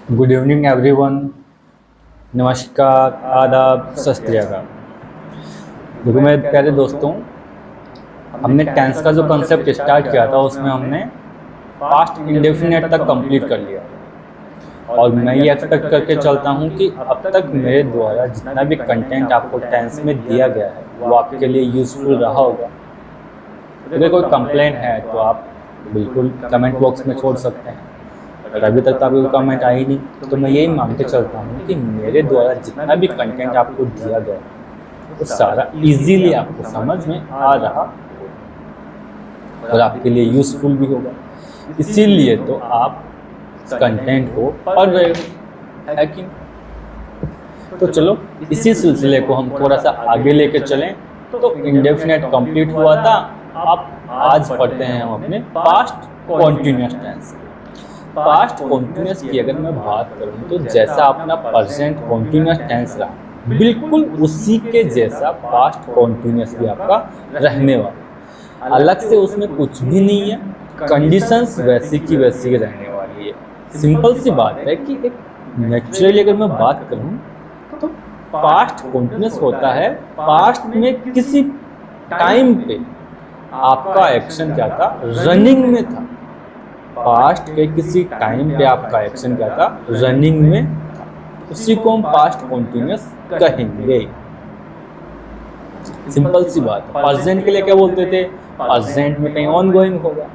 Good evening everyone. नमस्कार, आदाब, सत श्री अकाल। देखो मेरे प्यारे दोस्तों, हमने टेंस का जो कंसेप्ट स्टार्ट किया था उसमें हमने पास्ट इंडेफिनेट तक कंप्लीट कर लिया और मैं ये एक्सपेक्ट करके चलता हूँ कि अब तक मेरे द्वारा जितना भी कंटेंट आपको टेंस में दिया गया है वो आपके लिए यूजफुल रहा होगा। अगर कोई कंप्लेंट है तो आप बिल्कुल कमेंट बॉक्स में छोड़ सकते हैं। अगर अभी तक तो आपको कमेंट आई नहीं तो मैं यही मान के चलता हूँ कि मेरे द्वारा जितना भी कंटेंट आपको दिया गया है वो सारा इजीली आपको समझ में आ रहा और आपके लिए यूजफुल भी होगा। इसीलिए तो आप इस कंटेंट को पढ़ रहे हो, है कि नहीं? तो चलो इसी सिलसिले को हम थोड़ा सा आगे लेके चलें। तो इंडेफिनेट कंप्लीट हुआ था, अब आज पढ़ते हैं हम अपने past continuous tense. Past continuous की अगर मैं बात करूं तो जैसा अपना प्रेजेंट कॉन्टिन्यूअस टेंस रहा बिल्कुल उसी के जैसा पास्ट कॉन्टिन्यूअस भी आपका रहने वाला। अलग से उसमें कुछ भी नहीं है, कंडीशंस वैसी की वैसी रहने वाली है। सिंपल सी बात है कि एक नेचुरली अगर मैं बात करूं तो पास्ट कॉन्टिन्यूअस होता है पास्ट में किसी टाइम पे आपका एक्शन क्या था, रनिंग में था। पास्ट के किसी टाइम पे आपका एक्शन क्या था, रनिंग में था, उसी को हम पास्ट कॉन्टिन्यूअस कहेंगे। सिंपल सी बात है। प्रेजेंट के लिए क्या बोलते थे, प्रेजेंट में कहीं ऑनगोइंग होगा,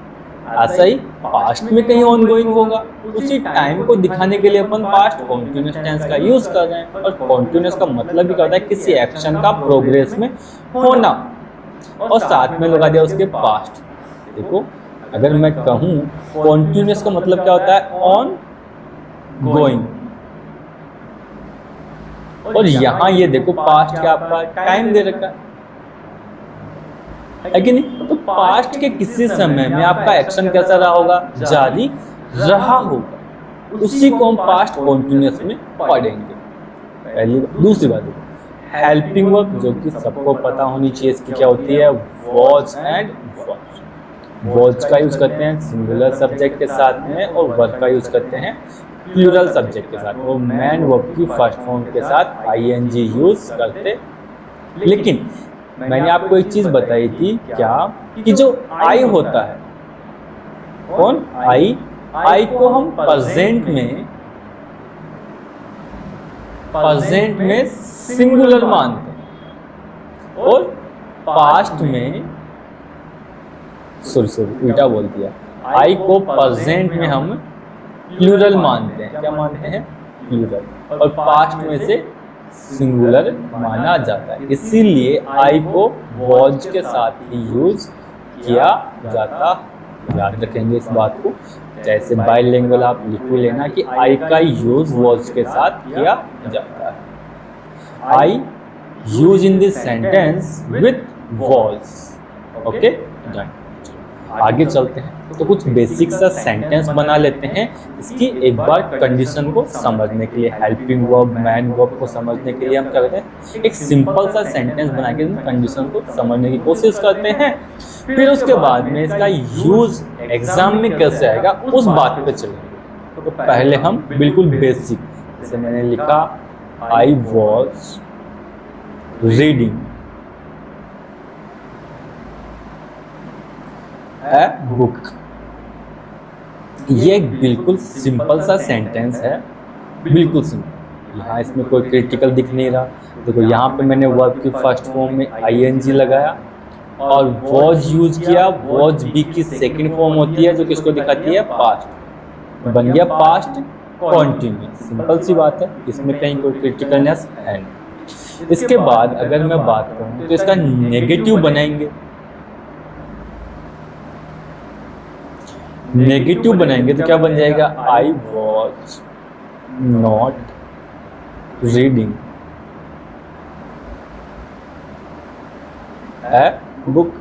ऐसा ही पास्ट में कहीं ऑनगोइंग होगा। उसी टाइम को दिखाने के लिए अपन पास्ट कॉन्टिन्यूअस टेंस का यूज कर रहे हैं। और कॉन्टिन्यूअस का मतलब भी करता है किसी एक्शन का प्रोग्रेस में होना, और साथ में लगा दिया उसके पास्ट। देखो अगर मैं कहूँ कॉन्टिन्यूअस का मतलब क्या होता है, ऑन गोइंग। और यहाँ ये देखो पास्ट क्या आपका टाइम दे रखा है कि नहीं। तो पास्ट के किसी समय में आपका एक्शन कैसा रहा होगा, जारी रहा होगा, उसी को हम पास्ट कॉन्टिन्यूअस में पढ़ेंगे। पहली दूसरी बात देखो, हेल्पिंग वर्ब जो कि सबको पता होनी चाहिए इसकी क्या होती है, वॉज एंड वॉज। वॉज का यूज करते हैं सिंगुलर सब्जेक्ट के साथ में और वर्ब का यूज करते हैं प्लूरल सब्जेक्ट के साथ। वो मैन वर्ब की फर्स्ट फॉर्म के साथ आईएनजी यूज करते। लेकिन मैंने आपको एक चीज बताई थी क्या, कि जो आई होता है, कौन आई, आई को हम प्रेजेंट में सिंगुलर मानते हैं और पास्ट में सॉरी उल्टा बोल दिया, आई को प्रेजेंट में हम प्लूरल मानते हैं। क्या मानते हैं, प्लूरल, और पास्ट में से सिंगुलर माना जाता है। इसीलिए आई को वॉज के साथ ही यूज किया जाता। याद रखेंगे इस बात को। जैसे बाइलिंगुअल आप लिख लेना कि आई का यूज वॉज के साथ किया जाता है। I use in this sentence with was. Okay done. आगे चलते हैं तो कुछ बेसिक सा सेंटेंस बना लेते हैं इसकी एक बार कंडीशन को समझने के लिए। हेल्पिंग वर्ब, मैन वर्ब को समझने के लिए हम क्या करते हैं, एक सिंपल सा सेंटेंस बना के कंडीशन को समझने की कोशिश करते हैं। फिर उसके बाद में इसका यूज एग्जाम में कैसे आएगा उस बात पे चलेंगे। तो पहले हम बिल्कुल बेसिक, जैसे मैंने लिखा I was reading a book. ये एक बिल्कुल सिंपल सा सेंटेंस है, बिल्कुल सिंपल। यहाँ इसमें कोई क्रिटिकल दिख नहीं रहा। देखो यहाँ पे मैंने वर्ब की फर्स्ट फॉर्म में आईएनजी लगाया और वॉज यूज किया। वॉज बी की सेकंड फॉर्म होती है जो किसको दिखाती है, पास्ट। बन गया पास्ट कॉन्टिन्यूअस। सिंपल सी बात है, इसमें कहीं कोई क्रिटिकलनेस है नहीं। इसके बाद अगर मैं बात करूँ तो इसका नेगेटिव बनाएंगे। नेगेटिव बनाएंगे तो क्या बन जाएगा, I was not reading a book.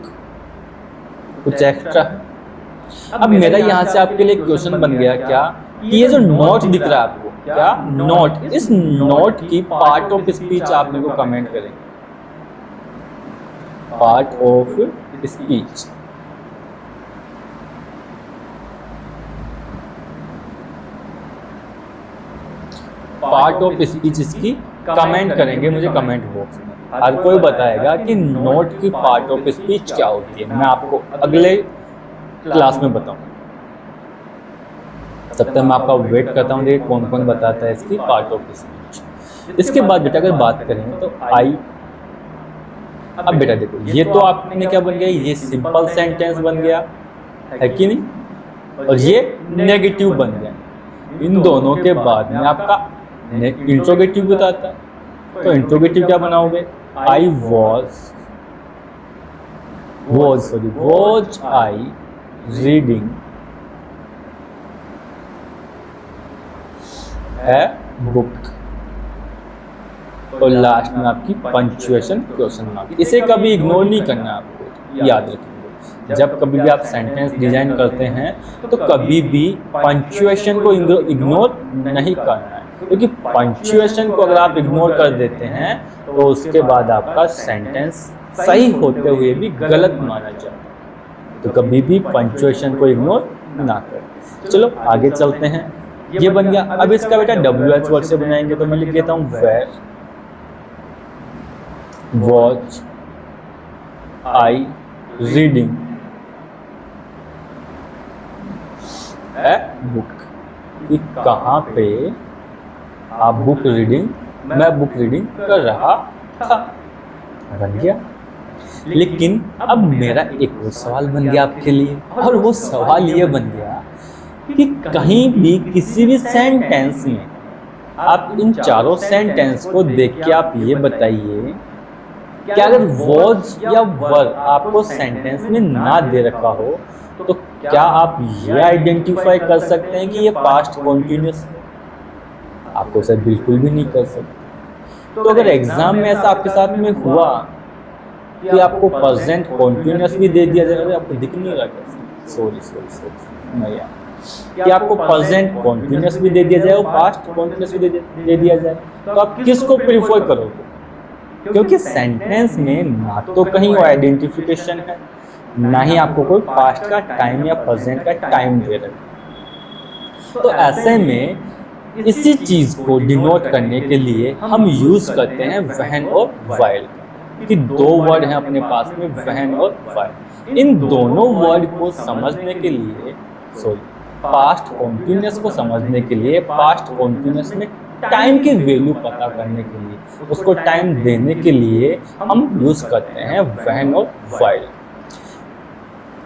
कुछ एक्स्ट्रा। अब मेरा यहां से आपके लिए क्वेश्चन बन गया क्या, कि ये जो नॉट दिख रहा है आपको, क्या नॉट, इस नॉट की पार्ट ऑफ स्पीच आप मेरे को कमेंट करेंगे। Part of speech part of speech इसकी कमेंट करेंगे मुझे कमेंट बॉक्स में। हर कोई बताएगा कि नोट की पार्ट ऑफ स्पीच क्या होती है, मैं आपको अगले क्लास में बताऊंगा। तब तक मैं आपका वेट करता हूँ, देखिए कौन कौन बताता है इसकी पार्ट ऑफ स्पीच। इसके बाद बेटा अगर बात करें तो आई, अब बेटा देखो ये तो आपने क्या बन गया, ये सिंपल सेंटेंस बन गया है कि नहीं, और ये नेगेटिव बन गया। इन दोनों के बाद में आपका इंट्रोगेटिव बताता है, तो इंट्रोगेटिव क्या बनाओगे, I was I reading a book, और लास्ट में आपकी पंक्चुएशन क्वेश्चन मार्क। इसे कभी इग्नोर नहीं करना है आपको, याद रखिए। जब कभी भी आप सेंटेंस डिजाइन करते हैं तो कभी भी पंक्चुएशन को इग्नोर नहीं करना है, क्योंकि पंक्चुएशन को अगर आप इग्नोर कर देते हैं तो उसके बाद आपका सेंटेंस सही होते हुए भी गलत माना जाता है। तो कभी भी पंक्चुएशन को इग्नोर ना करें। चलो आगे चलते हैं, ये बन गया। अब इसका बेटा WH वर्ड से बनाएंगे, तो मैं लिख लेता हूँ where was I reading a book, कि कहाँ पे आप बुक रीडिंग, मैं बुक रीडिंग कर रहा था, बन गया। लेकिन अब मेरा एक और सवाल बन गया आपके लिए, और वो सवाल ये बन गया कि कहीं भी किसी भी सेंटेंस में आप इन चारों सेंटेंस को देख के आप ये बताइए कि अगर वॉज या वर आपको सेंटेंस में ना दे रखा हो तो क्या आप ये आइडेंटिफाई कर सकते हैं कि ये पास्ट कॉन्टिन्यूस है? आपको सर बिल्कुल भी नहीं कर सकते। तो अगर एग्जाम में ऐसा आपके साथ में हुआ कि आपको प्रेजेंट कॉन्टिन्यूस भी दे दिया जाए, आपको दिख नहीं रहा क्या, सॉरी नहीं यार, कि आपको प्रेजेंट कॉन्टिन्यूस भी दे दिया जाए और पास्ट कॉन्टिन्यूस भी दे दिया जाए, तो आप किसको प्रीफर करोगे? क्योंकि सेंटेंस में ना तो कहीं वो आइडेंटिफिकेशन है, ना ही आपको कोई पास्ट का टाइम या प्रेजेंट का टाइम दे रहे हैं। तो ऐसे में इसी चीज को डिनोट करने के लिए हम यूज करते हैं व्हेन और व्हाइल, कि दो वर्ड हैं अपने पास में, व्हेन और व्हाइल। इन दोनों वर्ड को समझने के लिए, पास्ट कॉन्टिन्यूस को समझने के लिए, पास्ट कॉन्टिन्यूस में टाइम की वैल्यू पता करने के लिए, उसको टाइम देने के लिए हम यूज करते हैं व्हेन और व्हाइल।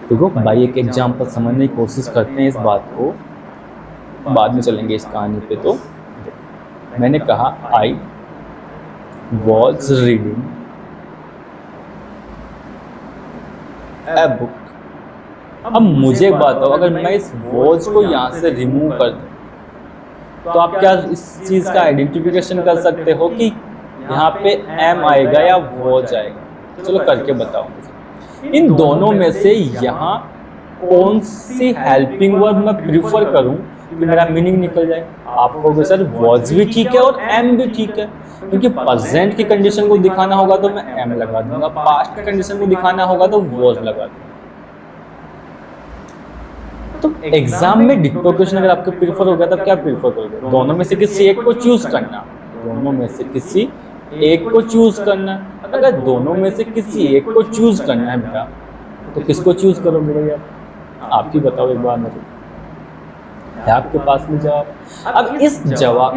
देखो भाई एक एग्जांपल समझने की कोशिश करते हैं इस बात को, बाद में चलेंगे इस कहानी पे। तो मैंने कहा I was reading a book. अब मुझे एक बात बताओ, अगर मैं इस वॉज को यहाँ से रिमूव कर दूं तो आप क्या इस चीज़ का आइडेंटिफिकेशन कर सकते हो कि यहाँ पे एम आएगा या वॉज आएगा? चलो करके बताओ मुझे। इन दोनों में से यहाँ कौन सी हेल्पिंग वर्ब मैं प्रीफर करूँ कि मेरा मीनिंग निकल जाए? आप कहोगे सर वॉज भी ठीक है और एम भी ठीक है, क्योंकि प्रेजेंट की कंडीशन को दिखाना होगा तो मैं एम लगा दूंगा, पास्ट की कंडीशन को दिखाना होगा तो वॉज लगा दूंगा। तो एग्जाम में डिक्टो क्वेश्चन अगर आपको प्रीफर होगा तब क्या प्रीफर करोगे? दोनों में से किसी एक को चूज करना, दोनों में से किसी एक को चूज करना। अगर दोनों में से किसी एक को चूज करना है बेटा, तो किसको चूज करोगे भैया? आप ही बताओ एक बार मुझे, है आपके पास में जवाब? अब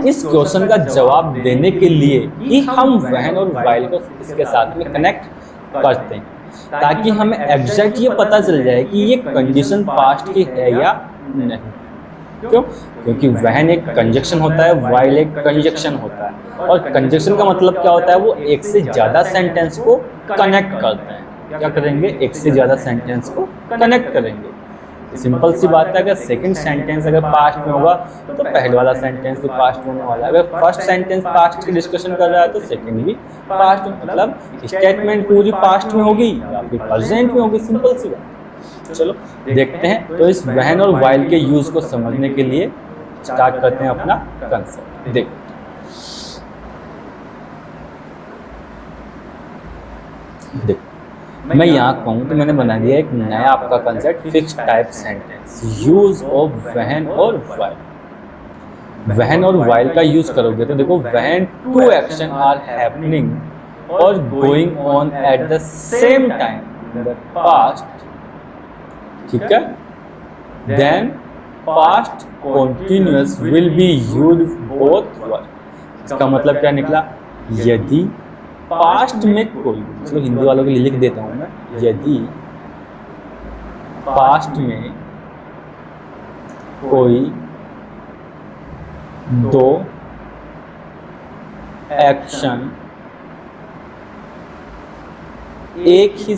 इस क्वेश्चन का जवाब देने के लिए ही हम व्हेन और व्हाइल को इसके साथ में कनेक्ट करते हैं, ताकि हमें एग्जैक्ट ये पता चल जाए कि ये कंडीशन पास्ट की है या नहीं। क्यों? क्योंकि व्हेन एक कंजक्शन होता है, व्हाइल एक कंजक्शन होता है, और कंजक्शन का मतलब क्या होता है? वो एक से ज़्यादा सेंटेंस को कनेक्ट करते हैं। क्या करेंगे? एक से ज़्यादा सेंटेंस को कनेक्ट करेंगे। सिंपल सी बात है, अगर सेकंड सेंटेंस अगर पास्ट में होगा तो पहले वाला सेंटेंस भी पास्ट होने वाला है। अगर फर्स्ट सेंटेंस पास्ट की डिस्कशन कर रहा है तो सेकंड भी पास्ट, मतलब स्टेटमेंट पूरी पास्ट में होगी या फिर प्रेजेंट में होगी। सिंपल सी बात। चलो देखते हैं। तो इस व्हेन और व्हाइल के यूज को समझने के लिए स्टार्ट करते हैं अपना कंसेप्ट। देखो मैं यहाँ कहूँ तो मैंने बना दिया एक नया आपका concept, fix type sentence, use of when और व्हाइल। व्हेन और व्हाइल का यूज करोगे तो देखो when two action are happening और going on at the same time the past, ठीक है, then past continuous will be used both word. इसका मतलब क्या निकला, यदि पास्ट में कोई, चलो हिंदी वालों के लिए लिख देता हूं मैं, यदि पास्ट में कोई दो एक्शन एक ही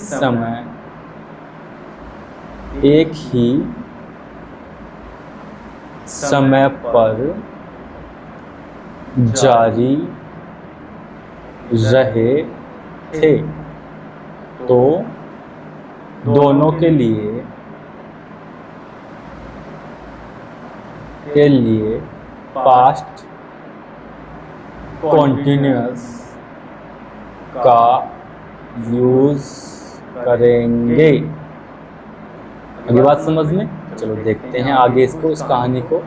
समय पर जारी रहे थे तो दोनों के लिए पास्ट कॉन्टिन्यूअस का यूज करेंगे। अगली बात समझ में, चलो देखते हैं आगे इसको, इस कहानी को।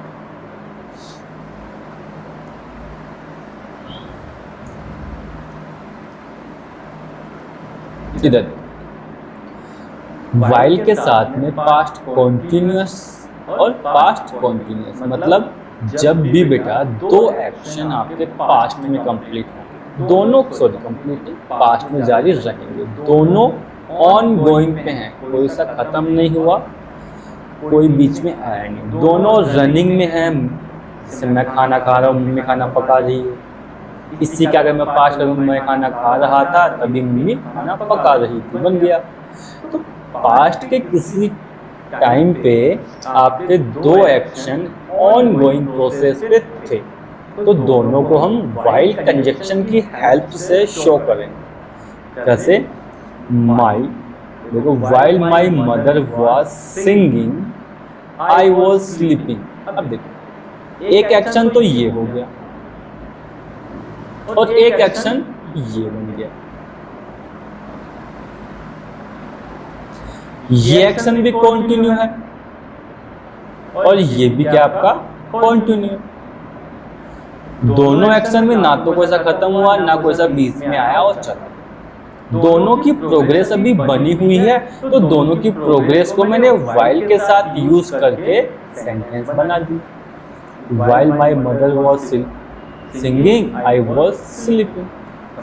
इधर वाइल के साथ में पास्ट कॉन्टिन्यूअस और पास्ट कॉन्टिन्यूअस मतलब जब भी बेटा दो एक्शन आपके पास्ट में कंप्लीट हो, दोनों कंप्लीट पास्ट में जारी रहेंगे, दोनों ऑन गोइंग पे हैं, कोई सा खत्म नहीं हुआ, कोई बीच में आया नहीं, दोनों रनिंग में हैं। जैसे मैं खाना खा रहा हूँ, मम्मी खाना पका रही है, इसी का अगर मैं पास्ट करूँ, मैं खाना खा रहा था तभी मम्मी खाना पका रही थी, बन गया। तो पास्ट के किसी टाइम पे आपके दो एक्शन ऑन गोइंग प्रोसेस पे थे, तो दोनों को हम वाइल कंजक्शन की हेल्प से शो करेंगे। कैसे, माई, देखो while my mother was singing I was sleeping. अब देखो एक एक्शन तो ये हो गया और एक एक्शन ये बन गया, ये एक्शन भी कंटिन्यू है और ये भी क्या आपका कंटिन्यू। दोनों एक्शन में ना तो कोई सा खत्म हुआ ना कोई सा बीच में आया और चला, दोनों की प्रोग्रेस अभी बनी हुई है। तो दोनों की प्रोग्रेस को मैंने वाइल के साथ यूज करके सेंटेंस बना दी। While my mother was singing I was sleeping.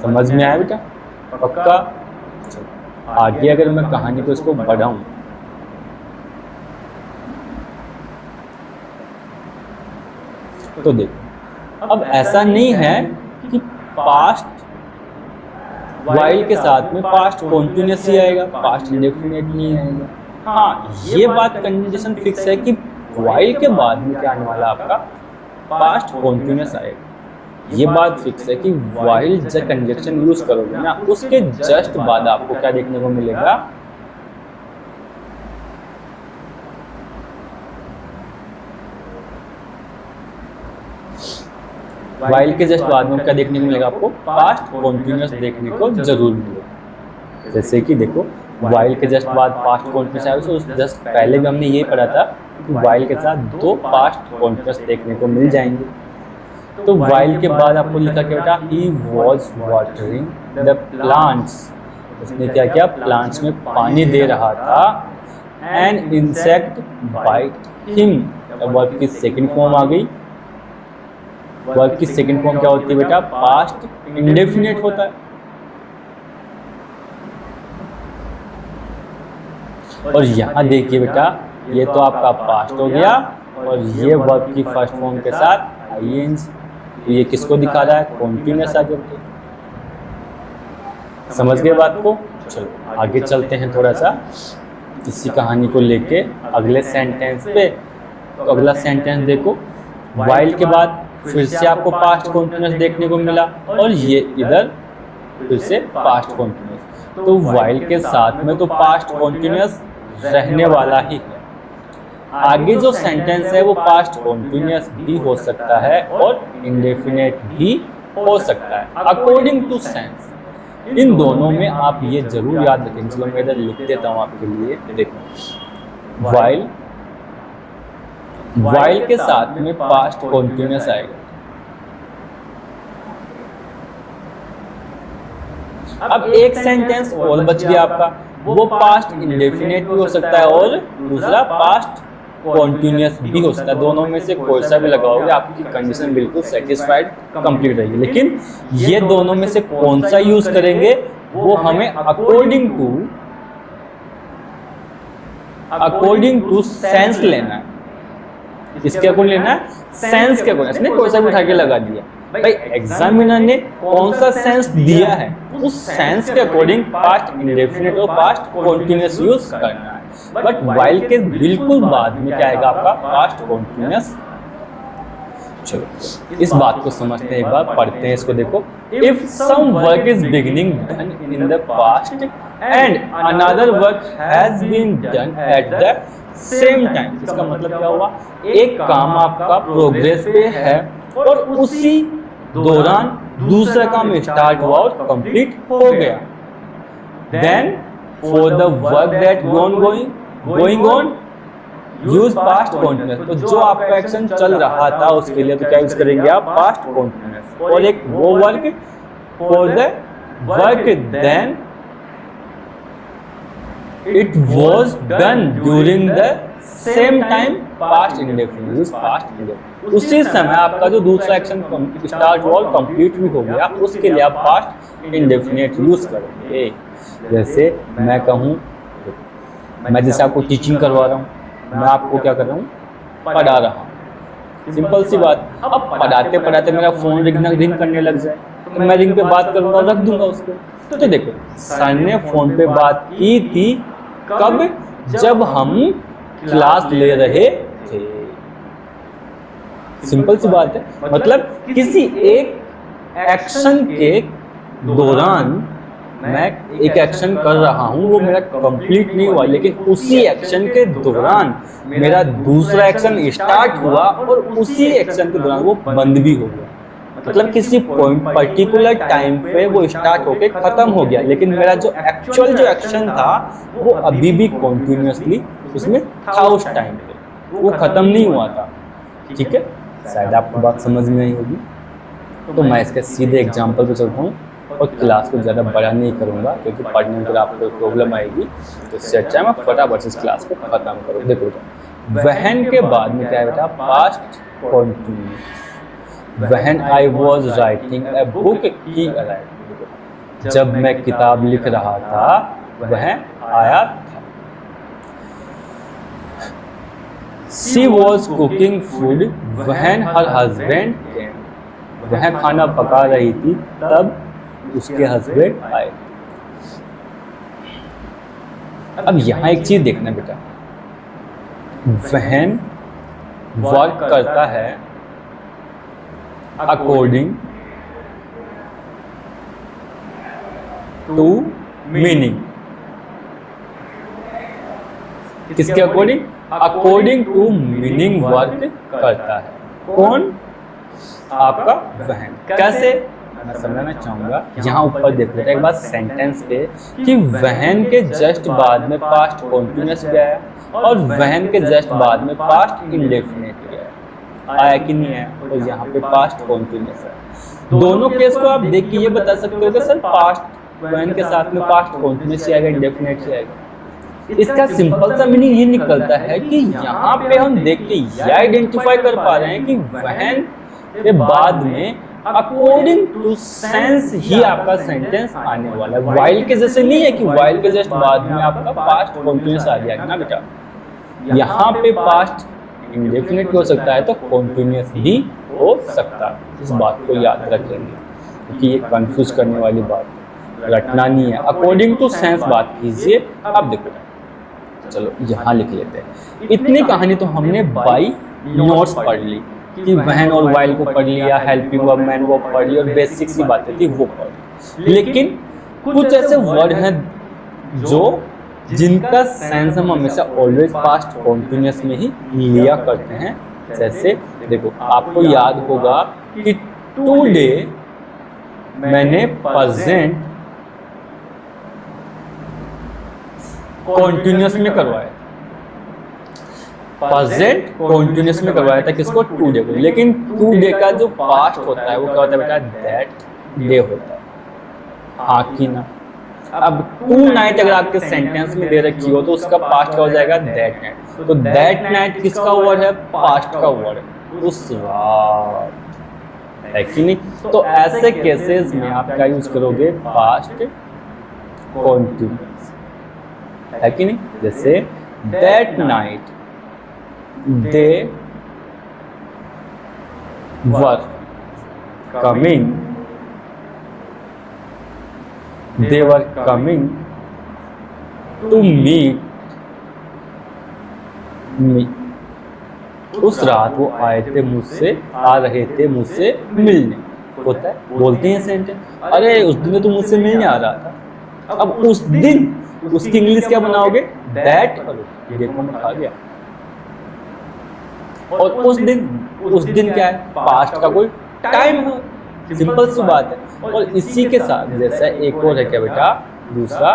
समझ में आया बेटा? पक्का? आगे अगर मैं कहानी को इसको बढ़ाऊं तो देखो, अब ऐसा नहीं है कि पास्ट वाइल के साथ में पास्ट कॉन्टिन्यूअस ही आएगा, पास्ट इंडेफिनिट नहीं आएगा। हाँ, ये बात कंडीशन फिक्स है कि वाइल के बाद में क्या आने वाला आपका पास्ट कॉन्टिन्यूअस आएगा। ये बात फिक्स है कि वाइल जब कंजक्शन यूज करोगे ना, उसके जस्ट बाद आपको क्या देखने को मिलेगा, वाइल के जस्ट बाद में क्या देखने को मिलेगा आपको, पास्ट कॉन्टिन्यूअस देखने को जरूर मिलेगा। जैसे कि देखो वाइल के जस्ट बाद पास्ट कॉन्टिन्यूअस आया, तो जस्ट पहले भी हमने ये पढ़ा था कि वाइल के साथ दो पास्ट कॉन्टिन्यूअस देखने को मिल जाएंगे। तो वाइल के बाद आपको लिखा क्या बेटा, he was watering the plants, उसने क्या किया, प्लांट्स में पानी दे रहा था। An insect bite him, verb की सेकंड फॉर्म आ गई। वर्ब की सेकंड फॉर्म क्या होती है बेटा, पास्ट इंडेफिनिट होता है। और यहाँ देखिए बेटा, ये तो आपका पास्ट हो गया और ये वर्ब की फर्स्ट फॉर्म के साथ आईएनजी, तो ये किसको दिखा रहा है, कॉन्टिन्यूअस आगे। समझ गए बात को? चलो आगे चलते हैं थोड़ा सा इसी कहानी को लेके अगले सेंटेंस पे। तो अगला सेंटेंस देखो, वाइल के बाद फिर से आपको पास्ट कॉन्टिन्यूअस देखने को मिला और ये इधर फिर से पास्ट कॉन्टिन्यूअस। तो वाइल के साथ में तो पास्ट कॉन्टिन्यूअस रहने वाला ही है। आगे जो सेंटेंस है वो पास्ट कॉन्टिन्यूअस भी हो सकता है और इंडेफिनेट भी हो सकता है अकॉर्डिंग टू सेंस। इन दोनों में आप ये जरूर याद रखें। चलो मैं इधर लिख देता हूँ आपके लिए। देखो, वाइल while के साथ में past continuous आएगा। अब एक सेंटेंस और बच गया आपका, वो पास्ट इंडेफिनेट भी हो सकता है और दूसरा पास्ट कॉन्टिन्यूस भी हो सकता है। दोनों में से कोई सा भी लगाओगे आपकी कंडीशन बिल्कुल सेटिस्फाइड कंप्लीट रहेगी। लेकिन ये दोनों में से कौन सा यूज करेंगे वो हमें अकॉर्डिंग टू सेंस लेना है। इसके अकॉर्डिंग लेना है, सेंस के अकॉर्डिंग। इसने कोई सा भी उठा के लगा दिया, भाई एग्जामिनर ने कौन सा सेंस दिया है उस सेंस के अकॉर्डिंग पास्ट इंडेफिनिट और पास्ट कॉन्टिन्यूस यूज करना है। बट वाइल के बिल्कुल बाद में क्या आएगा आपका पास्ट कॉन्टिन्यूस। चलो इस बात को समझते हैं, एक बार पढ़ते हैं इसको। देखो, if some work is beginning done in the past and another work has been done at the same time. इसका मतलब क्या हुआ, एक काम आपका प्रोग्रेस पे है और उसी दौरान दूसरा काम स्टार्ट हुआ और कंप्लीट हो गया। Then for the work that going on use past continuous. तो जो आपका एक्शन चल रहा था उसके लिए तो क्या यूज करेंगे आप, पास्ट कॉन्टिन्यूस। और एक वो work for the work then it was done during the same time, past indefinite use past indefinite. उसी समय आपका जो दूसरा एक्शन स्टार्ट हुआ और कंप्लीट भी हो गया, उसके लिए आप पास्ट इंडेफिनिट यूज करेंगे। जैसे मैं कहूँ, मैं जैसे आपको टीचिंग करवा रहा हूँ, मैं आपको क्या कर रहा हूँ, पढ़ा रहा हूँ। सिंपल सी बात। अब पढ़ाते पढ़ाते मेरा फोन रिंग करने लग जाए तो मैं रिंग पे बात करूंगा, रख दूंगा उसको। तो देखो, सर ने फोन पे बात की थी कब, जब हम क्लास ले रहे थे। सिंपल सी बात है। मतलब किसी एक एक्शन के दौरान मैं एक एक्शन कर रहा हूं, वो मेरा कंप्लीट नहीं हुआ, लेकिन उसी एक्शन के दौरान मेरा दूसरा एक्शन स्टार्ट हुआ और उसी एक्शन के दौरान वो बंद भी हो गया। मतलब किसी पॉइंट पर्टिकुलर टाइम पे वो स्टार्ट होके खत्म हो गया, लेकिन मेरा जो एक्चुअल जो एक्शन था वो अभी भी कॉन्टिन्यूसली उसमें था उस टाइम पे, वो खत्म नहीं हुआ था। ठीक है, शायद आपको बात समझ में आई होगी। तो मैं इसके सीधे एग्जांपल पे चलता हूँ और क्लास को ज़्यादा बड़ा नहीं करूँगा क्योंकि पढ़ने में आपको प्रॉब्लम आएगी। तो इससे अच्छा मैं फटाफट इस क्लास को खत्म करूँ। देखो, वहन के बाद में क्या है बेटा, past continuous. When I was writing a book, he arrived. जब मैं किताब लिख रहा था वह आया था। She was cooking food when her husband came. वह खाना पका रही थी तब उसके हस्बैंड आए। अब यहाँ एक चीज देखना बेटा, वहन वर्क करता है अकॉर्डिंग टू मीनिंग। किसके according, according to meaning work करता है। कौन, आपका वहन। कैसे, मैं समझाना चाहूंगा। यहाँ ऊपर देख लेते हैं एक बार सेंटेंस पे कि वहन के जस्ट बाद में पास्ट कॉन्टिन्यूस भी आया और वहन के जस्ट बाद में पास्ट इंडेफिनिट भी आया कि नहीं है, तो यहाँ पे पास्ट कॉन्टिन्यूस है। दोनों केस को आप देख के ये बता सकते हो कि सर पास्ट वहन के साथ में पास्ट कॉन्टिन्यूस आएगा, इंडेफिनिट से आएगा। इसका सिंपल सा मीनिंग ये निकलता है कि यहाँ पे हम देख के ये आइडेंटिफाई कर पा रहे हैं कि वहन के बाद में अकॉर्डिंग टू सेंस ही आपका सेंटेंस आने वाला है। वाइल के जैसे नहीं है कि वाइल के जस्ट बाद में आपका पास्ट कॉन्टिन्यूस आ जाएगा ना बेटा। यहाँ पे पास्ट इंडेफिनिट हो सकता है तो कॉन्टिन्यूस भी हो सकता है। इस बात को याद रखेंगे क्योंकि ये कंफ्यूज करने वाली बात रटना नहीं है। अकॉर्डिंग टू सेंस बात कीजिए। अब देखो, चलो यहाँ लिख लेते हैं। इतनी कहानी तो हमने बाई नोट्स पढ़ ली कि वहन और वाइल को पढ़ लिया, हेल्पिंग वर्ब मैन वो पढ़ ली और बेसिक सी बातें थी वो पढ़ ली। लेकिन कुछ ऐसे वर्ड हैं जो जिनका सेंस हम हमेशा ऑलवेज पास्ट कॉन्टिन्यूस में ही लिया करते हैं। जैसे देखो, आपको याद होगा कि टुडे मैंने प्रेजेंट कॉन्टिन्यूस में करवाया। प्रेजेंट कॉन्टिन्यूस में करवाया था किसको, टू डे को। लेकिन टू डे का जो पास्ट होता है वो क्या होता है बेटा, दैट डे होता है। हाँ कि ना। अब टू नाइट अगर आपके सेंटेंस में दे रखी हो तो उसका पास्ट क्या हो जाएगा, दैट नाइट। तो दैट नाइट किसका वर्ड है, पास्ट का वर्ड है, उस रात, है कि नहीं। तो ऐसे केसेस में आप क्या यूज करोगे, पास्ट कॉन्टिन्यूस, है कि नहीं। जैसे that night they were coming, they were coming to meet me। उस रात वो आए थे मुझसे, आ रहे थे मुझसे मिलने। होता है, बोलते हैं सेंटेंस, अरे उस दिन तो मुझसे मिलने आ रहा था। अब उस दिन, उसकी इंग्लिश क्या बनाओगे, दैट, देखो मैं खा गया। और उस दिन क्या है, पास्ट का कोई टाइम हो, सिंपल सी बात है। और इसी के साथ जैसा एक और है क्या बेटा, दूसरा,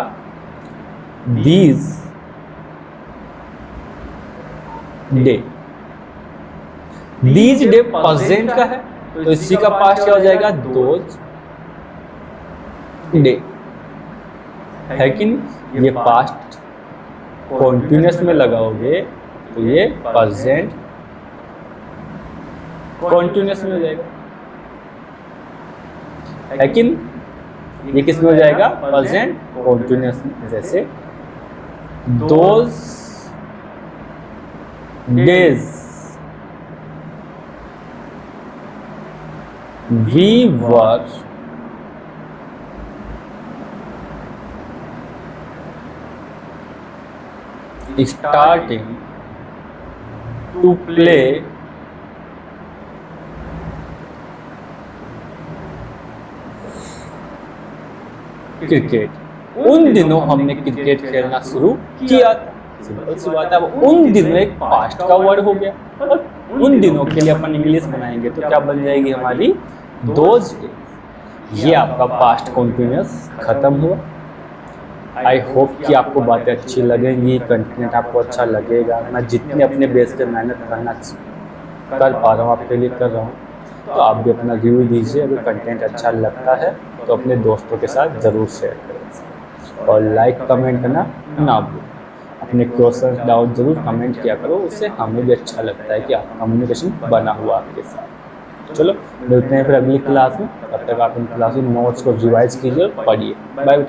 these day. These day present का है तो इसी का पास्ट क्या हो जाएगा, दोज डे, है कि नहीं। ये पास्ट कॉन्टिन्यूस में लगाओगे तो ये प्रेजेंट कॉन्टिन्यूस में हो जाएगा, लेकिन ये किस में हो जाएगा, प्रेजेंट कॉन्टिन्यूस में। जैसे those days we were starting to play cricket. उन दिनों हमने क्रिकेट खेलना शुरू किया था, सिंपल सी बात है। अब उन दिनों एक पास्ट का वर्ड हो गया, और उन दिनों के लिए अपन इंग्लिश बनाएंगे तो क्या बन जाएगी हमारी, दोज डेज। ये आपका पास्ट कॉन्टिन्यूस खत्म हुआ। आई होप कि आपको बातें अच्छी लगेंगी, कंटेंट आपको अच्छा लगेगा। मैं जितने अपने बेस पे मेहनत कर पा रहा हूँ आपके लिए कर रहा हूँ, तो आप भी अपना रिव्यू दीजिए। अगर कंटेंट अच्छा लगता है तो अपने दोस्तों के साथ ज़रूर शेयर करें, और लाइक कमेंट करना ना भूलें। अपने क्वेश्चन डाउट ज़रूर कमेंट किया करो, उससे हमें भी अच्छा लगता है कि आप कम्युनिकेशन बना हुआ आपके साथ। चलो मिलते हैं फिर अगली क्लास में, तब तक आप इन क्लास में नोट्स को रिवाइज कीजिए और पढ़िए। बाय।